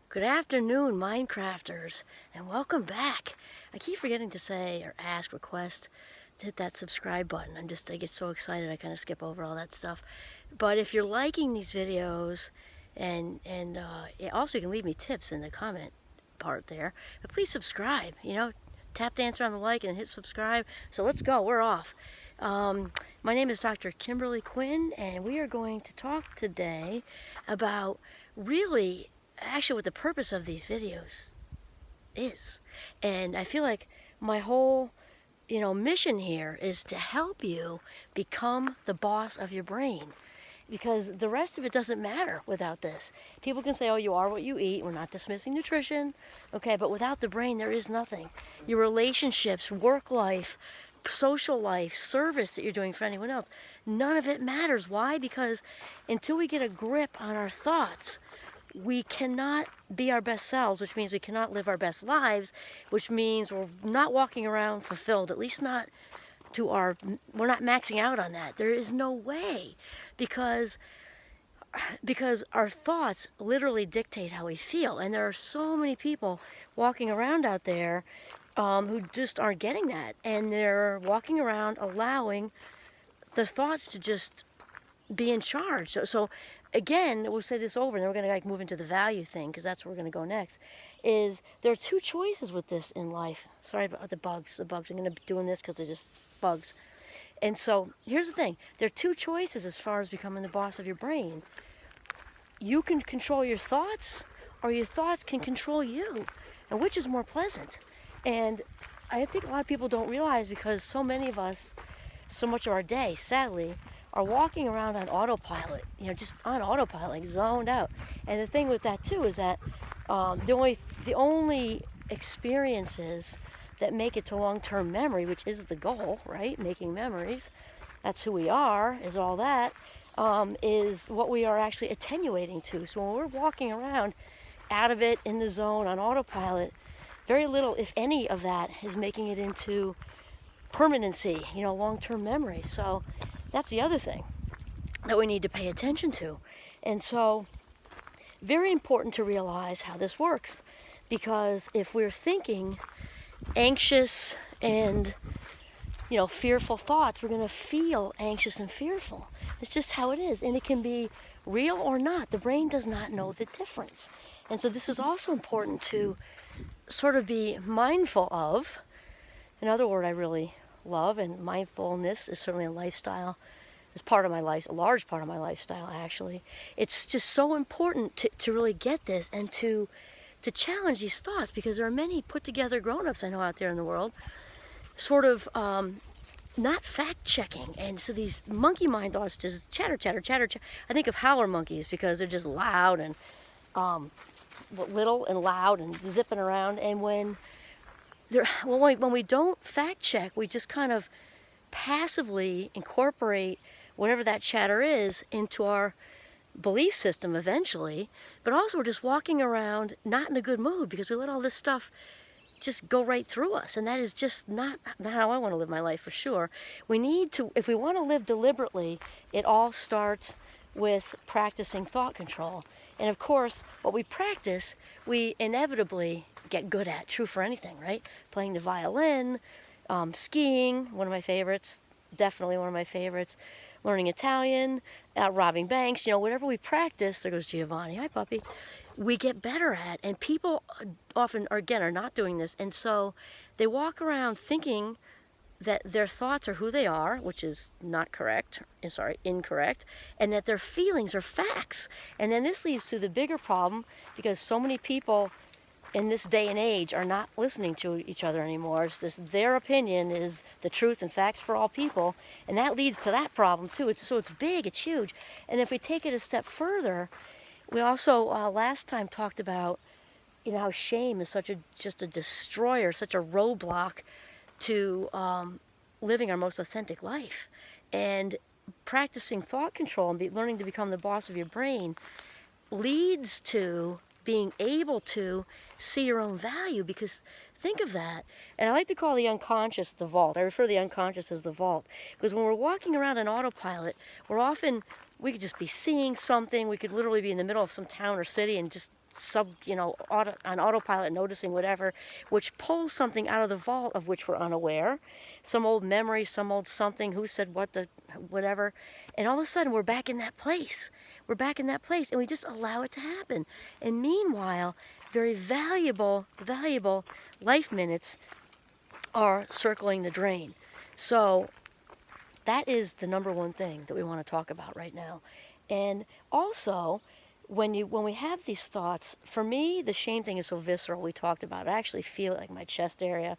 Good afternoon, Mindcrafters, and welcome back. I keep forgetting to say or ask, request to hit that subscribe button. I get so excited I kind of skip over all that stuff. But if you're liking these videos, also you can leave me tips in the comment part there. But please subscribe. Tap dance around the like and hit subscribe. So let's go. We're off. My name is Dr. Kimberly Quinn, and we are going to talk today about actually what the purpose of these videos is. And I feel like my whole mission here is to help you become the boss of your brain, because the rest of it doesn't matter without this. People can say, oh, you are what you eat. We're not dismissing nutrition, okay, but without the brain there is nothing. Your relationships, work life, social life, service that you're doing for anyone else, none of it matters. Why? Because until we get a grip on our thoughts, we cannot be our best selves, which means we cannot live our best lives, which means we're not walking around fulfilled, at least not we're not maxing out on that. There is no way, because our thoughts literally dictate how we feel. And there are so many people walking around out there who just aren't getting that. And they're walking around allowing the thoughts to just be in charge. So again, we'll say this over, and then we're going to move into the value thing, because that's where we're going to go next. Is there are two choices with this in life. Sorry about the bugs. I'm going to be doing this because they're just bugs. And so here's the thing. There are two choices as far as becoming the boss of your brain. You can control your thoughts, or your thoughts can control you. And which is more pleasant? And I think a lot of people don't realize, because so many of us, so much of our day, sadly, are walking around on autopilot, just on autopilot, like zoned out. And the thing with that too is that the only experiences that make it to long-term memory, which is the goal, right? Making memories, that's who we are, is all that, is what we are actually attenuating to. So when we're walking around out of it, in the zone, on autopilot, very little, if any, of that is making it into permanency, long-term memory. So that's the other thing that we need to pay attention to. And so, very important to realize how this works, because if we're thinking anxious and fearful thoughts, we're going to feel anxious and fearful. It's just how it is, and it can be real or not. The brain does not know the difference. And so this is also important to sort of be mindful of. Another word I really love, and mindfulness is certainly a lifestyle, is part of my life, a large part of my lifestyle actually. It's just so important to really get this, and to challenge these thoughts, because there are many put together grown-ups I know out there in the world, sort of not fact-checking. And so these monkey mind thoughts just chatter. I think of howler monkeys, because they're just loud and little and loud and zipping around. And when we don't fact check, we just kind of passively incorporate whatever that chatter is into our belief system eventually. But also we're just walking around not in a good mood, because we let all this stuff just go right through us. And that is just not how I want to live my life, for sure. We need to, if we want to live deliberately, it all starts with practicing thought control. And of course, what we practice, we inevitably get good at. True for anything, right? Playing the violin, skiing, one of my favorites, definitely one of my favorites. Learning Italian, robbing banks, whatever we practice, there goes Giovanni, hi puppy, we get better at. And people often, are not doing this. And so they walk around thinking that their thoughts are who they are, which is incorrect, and that their feelings are facts. And then this leads to the bigger problem, because so many people in this day and age are not listening to each other anymore. It's just their opinion is the truth and facts for all people, and that leads to that problem too. It's big, it's huge. And if we take it a step further, we also last time talked about how shame is just a destroyer, such a roadblock to living our most authentic life. And practicing thought control and learning to become the boss of your brain leads to being able to see your own value. Because think of that. And I like to call the unconscious the vault. I refer to the unconscious as the vault, because when we're walking around on autopilot, we could just be seeing something. We could literally be in the middle of some town or city and just on autopilot, noticing whatever, which pulls something out of the vault of which we're unaware, some old memory, some old something, who said what, whatever, and all of a sudden we're back in that place. We're back in that place, and we just allow it to happen. And meanwhile, very valuable life minutes are circling the drain. So that is the number one thing that we want to talk about right now. And also, when we have these thoughts, for me, the shame thing is so visceral. We talked about it. I actually feel it like my chest area.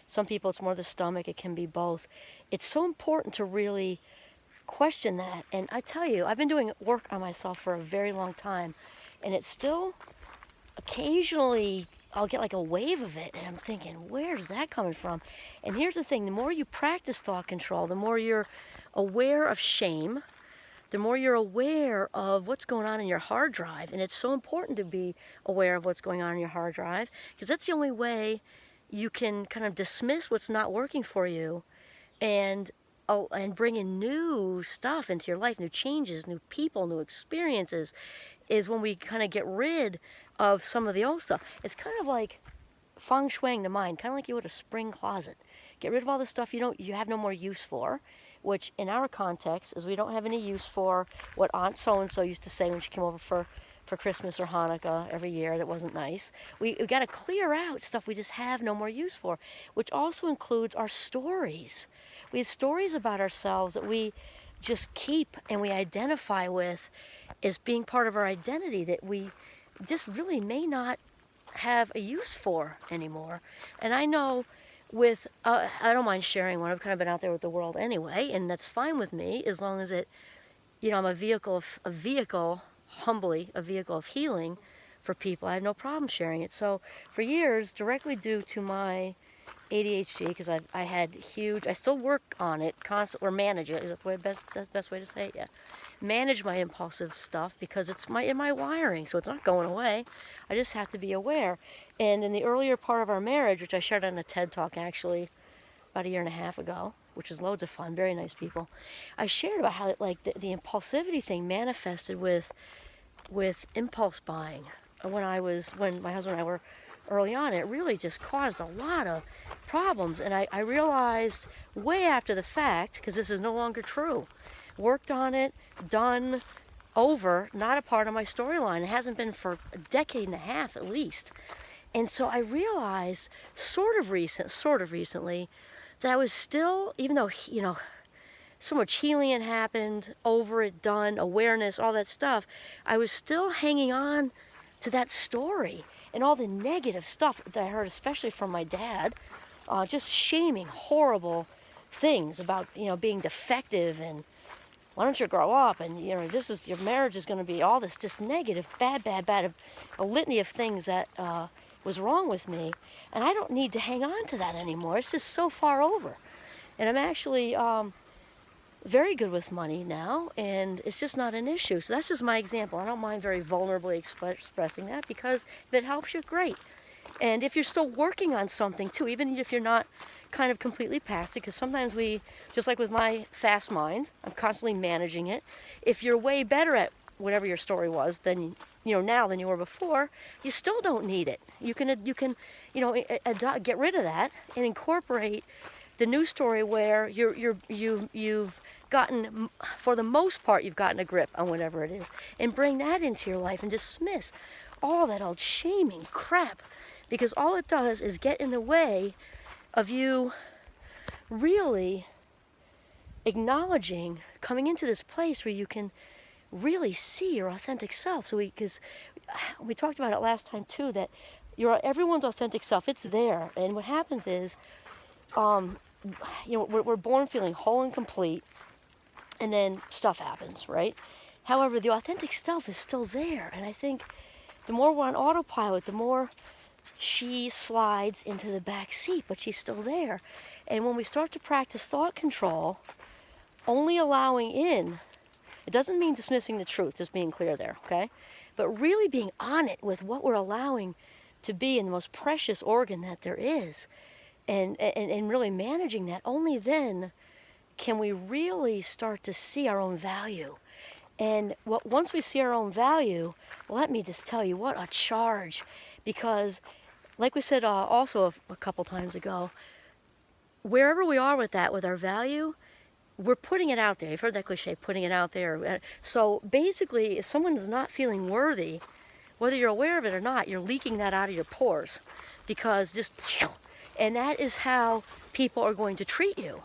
Some people, it's more the stomach. It can be both. It's so important to really question that. And I tell you, I've been doing work on myself for a very long time, and it's still occasionally I'll get like a wave of it, and I'm thinking, where's that coming from? And here's the thing: the more you practice thought control, the more you're aware of shame, the more you're aware of what's going on in your hard drive. And it's so important to be aware of what's going on in your hard drive, because that's the only way you can kind of dismiss what's not working for you and bring in new stuff into your life, new changes, new people, new experiences, is when we kind of get rid of some of the old stuff. It's kind of like feng shuiing the mind, kind of like you would a spring closet. Get rid of all the stuff you have no more use for, which in our context is we don't have any use for what Aunt so-and-so used to say when she came over for Christmas or Hanukkah every year that wasn't nice. We got to clear out stuff we just have no more use for, which also includes our stories. We have stories about ourselves that we just keep and we identify with as being part of our identity that we just really may not have a use for anymore. And I know I don't mind sharing one. I've kind of been out there with the world anyway, and that's fine with me as long as it, I'm a vehicle of healing for people. I have no problem sharing it. So for years, directly due to my ADHD, because I still work on it constantly, or manage it, is that the best way to say it? Yeah. Manage my impulsive stuff, because it's in my wiring, so it's not going away. I just have to be aware. And in the earlier part of our marriage, which I shared on a TED Talk actually about a year and a half ago, which was loads of fun, very nice people, I shared about how the impulsivity thing manifested with impulse buying. When my husband and I were early on, it really just caused a lot of problems. And I realized way after the fact, because this is no longer true, worked on it, done, over, not a part of my storyline. It hasn't been for a decade and a half at least. And so I realized sort of recently that I was still, even though, so much healing had happened, over it, done, awareness, all that stuff, I was still hanging on to that story and all the negative stuff that I heard, especially from my dad, just shaming horrible things about, being defective, and why don't you grow up, and, your marriage is going to be all this just negative, bad, a litany of things that was wrong with me. And I don't need to hang on to that anymore. It's just so far over. And I'm actually very good with money now, and it's just not an issue. So that's just my example. I don't mind very vulnerably expressing that, because if it helps you, great. And if you're still working on something too, even if you're not kind of completely past it, because sometimes just like with my fast mind, I'm constantly managing it. If you're way better at whatever your story was now than you were before, you still don't need it. You can get rid of that and incorporate the new story where you've gotten, for the most part, you've gotten a grip on whatever it is, and bring that into your life and dismiss all that old shaming crap, because all it does is get in the way of you really acknowledging, coming into this place where you can really see your authentic self. So because we talked about it last time too, that everyone's authentic self, it's there. And what happens is, we're born feeling whole and complete, and then stuff happens, right? However, the authentic self is still there. And I think the more we're on autopilot, the more she slides into the back seat, but she's still there. And when we start to practice thought control, only allowing in, it doesn't mean dismissing the truth, just being clear there, okay? But really being on it with what we're allowing to be in the most precious organ that there is, and really managing that, only then can we really start to see our own value. And once we see our own value, let me just tell you, what a charge. Because, like we said also a couple times ago, wherever we are with that, with our value, we're putting it out there. You've heard that cliche, putting it out there. So basically, if someone is not feeling worthy, whether you're aware of it or not, you're leaking that out of your pores. Because and that is how people are going to treat you.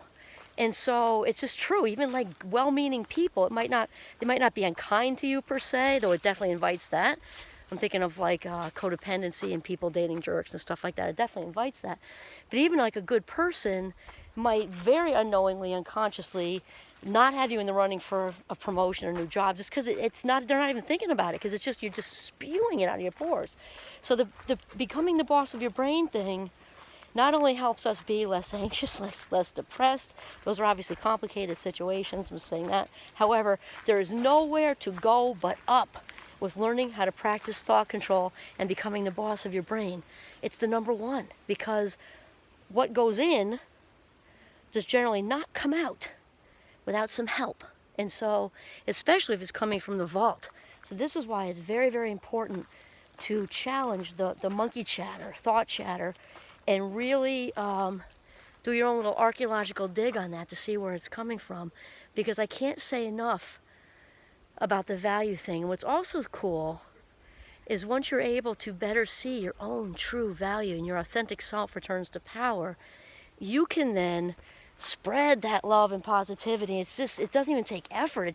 And so it's just true. Even like well-meaning people, they might not be unkind to you per se, though it definitely invites that. I'm thinking of like codependency and people dating jerks and stuff like that. It definitely invites that. But even like a good person might very unknowingly, unconsciously not have you in the running for a promotion or a new job, just because it's not, they're not even thinking about it, because it's just, you're just spewing it out of your pores. So the becoming the boss of your brain thing not only helps us be less anxious, less depressed. Those are obviously complicated situations, I'm saying that. However, there is nowhere to go but up with learning how to practice thought control and becoming the boss of your brain. It's the number one, because what goes in does generally not come out without some help. And so, especially if it's coming from the vault. So this is why it's very, very important to challenge the monkey chatter, thought chatter, and really do your own little archaeological dig on that to see where it's coming from. Because I can't say enough about the value thing. And what's also cool is once you're able to better see your own true value and your authentic self returns to power, you can then spread that love and positivity. It's just, it doesn't even take effort.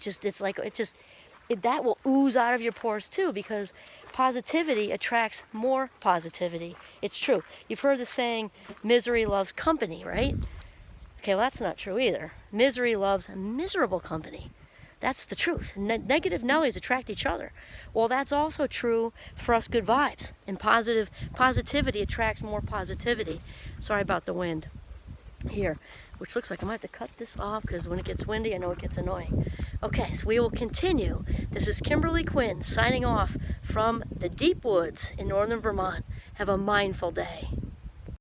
That will ooze out of your pores too, because positivity attracts more positivity. It's true. You've heard the saying, misery loves company, right? Okay, well, that's not true either. Misery loves miserable company. That's the truth. Negative Nellies attract each other. Well, that's also true for us good vibes. And positivity attracts more positivity. Sorry about the wind here, which looks like I might have to cut this off, because when it gets windy, I know it gets annoying. Okay, so we will continue. This is Kimberly Quinn signing off from the deep woods in northern Vermont. Have a mindful day.